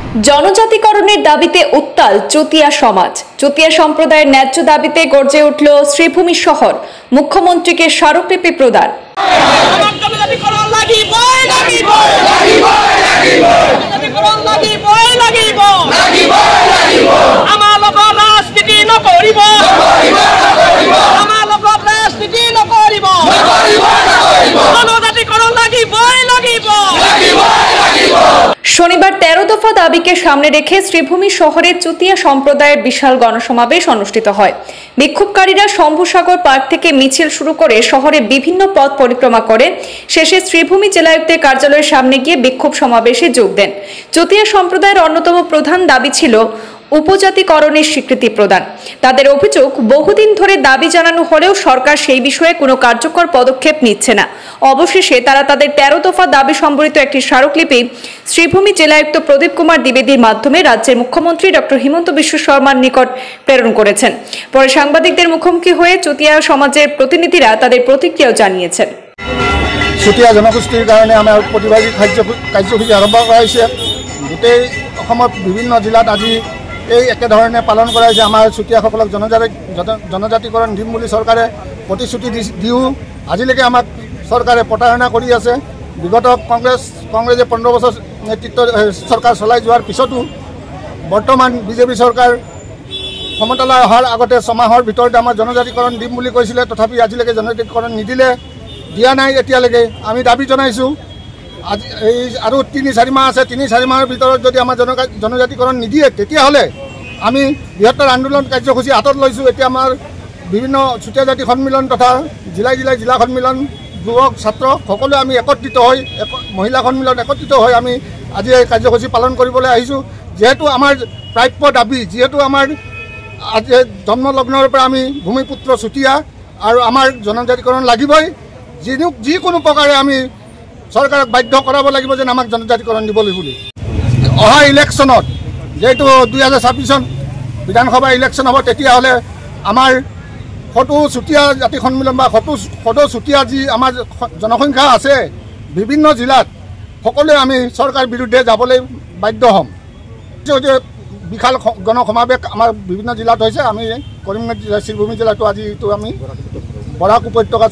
জনজাতিকরণের দাবিতে উত্তাল চুতিয়া সমাজ। চুতিয়া সম্প্রদায়ের ন্যায্য দাবিতে গর্জে উঠল শ্রীভূমি শহর। মুখ্যমন্ত্রীকে স্মারকলিপি প্রদান। শনিবার 13 দফা দাবিকে সামনে রেখে শ্রীভূমি শহরের চুতিয়া সম্প্রদায়ের বিশাল গণসমাবেশ অনুষ্ঠিত হয়। বিক্ষোভকারীরা শম্ভুসাগর পার্ক থেকে মিছিল শুরু করে শহরে বিভিন্ন পথ পরিক্রমা করে শেষে শ্রীভূমি জেলায়ুক্তের কার্যালয়ের সামনে গিয়ে বিক্ষোভ সমাবেশে যোগ দেন। চুতিয়া সম্প্রদায়ের অন্যতম প্রধান দাবি ছিল উপজাতিকরণের স্বীকৃতি প্রদান। তাদের অভিযোগ, বহুদিন ধরে দাবি জানানো হলেও সরকার সেই বিষয়ে কোনো কার্যকর পদক্ষেপ নিচ্ছে না। অবশেষে তারা তাদের 13 দফা দাবি সম্বলিত একটি স্মারকলিপি শ্রীভূমি জেলায়ুক্ত প্রদীপ কুমার দ্বিবেদীর মাধ্যমে রাজ্যের মুখ্যমন্ত্রী ডক্টর হিমন্ত বিশ্ব শর্মার নিকট প্রেরণ করেছেন। পরে সাংবাদিকদের মুখোমুখি হয়ে চুতিয়া সমাজের প্রতিনিধিরা তাদের প্রতিক্রিয়াও জানিয়েছেন। চুতিয়া জনগোষ্ঠীর কারণে আমাৰ প্ৰতিবাদী কাৰ্যসূচী আৰম্ভ কৰা হৈছে। গোটেই অসমৰ বিভিন্ন জিলাত আজি এই একেধৰণে পালন কৰা হৈছে। আমাৰ চুতীয়াসকলক জনজাতিকৰণ দিম বুলি চৰকাৰে প্ৰতিশ্ৰুতি দিও আজিলৈকে আমাক চৰকাৰে প্ৰতাৰণা কৰি আছে। বিগত কংগ্ৰেছে 15 বছৰ নেতৃত্ব চৰকাৰ চলাই যোৱাৰ পিছতো বৰ্তমান বিজেপি চৰকাৰ ক্ষমতালৈ অহাৰ আগতে 6 মাহৰ ভিতৰতে আমাৰ জনজাতিকৰণ দিম বুলি কৈছিলে, তথাপি আজিলৈকে জনজাতিকৰণ নিদিলে, দিয়া নাই। এতিয়ালৈকে আমি দাবী জনাইছোঁ আজি এই আৰু 3-4 মাহ আছে, 3-4 মাহৰ ভিতৰত যদি আমাৰ জনজাতিকৰণ নিদিয়ে তেতিয়াহ'লে আমি বৃহত্তৰ আন্দোলন কাৰ্যসূচী হাতত লৈছোঁ। এতিয়া আমাৰ বিভিন্ন চুতীয়া জাতি সন্মিলন তথা জিলা সন্মিলন, যুৱক ছাত্ৰ সকলোৱে আমি একত্ৰিত হৈ মহিলা সন্মিলন একত্ৰিত হৈ আমি আজি এই কাৰ্যসূচী পালন কৰিবলৈ আহিছোঁ। যিহেতু আমাৰ প্ৰাপ্য দাবী, যিহেতু আমাৰ আজি জন্মলগ্নৰ পৰা আমি ভূমিপুত্ৰ চুতীয়া আৰু আমাৰ জনজাতিকৰণ লাগিবই। যিকোনো প্ৰকাৰে আমি চৰকাৰক বাধ্য কৰাব লাগিব যেন আমাক জনজাতিকৰণ দিবলৈ বুলি। অহা ইলেকশ্যনত যিহেতু 2026 বিধানসভা ইলেকশ্যন হ'ব, তেতিয়াহ'লে আমাৰ সদৌ চুতীয়া জাতি সন্মিলন বা সদৌ চুতীয়া যি আমাৰ জনসংখ্যা আছে বিভিন্ন জিলাত, সকলোৱে আমি চৰকাৰ বিৰুদ্ধে যাবলৈ বাধ্য হ'ম। বিশাল গণসমাৱেশ আমাৰ বিভিন্ন জিলাত হৈছে। আমি কৰিমগঞ্জ জিলা, শ্ৰীভূমি জিলাতো আজিতো আমি বৰাক উপত্যকা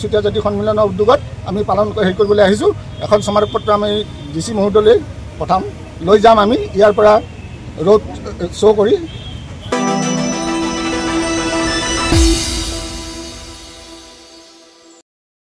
চুতীয়া জাতি সন্মিলনৰ উদ্যোগত আমি পালন কৰিবলৈ আহিছোঁ। এখন স্মাৰক পত্ৰ আমি DC মহোদয়লৈ পঠাম, লৈ যাম। আমি ইয়াৰ পৰা ৰোড শ্ব' কৰি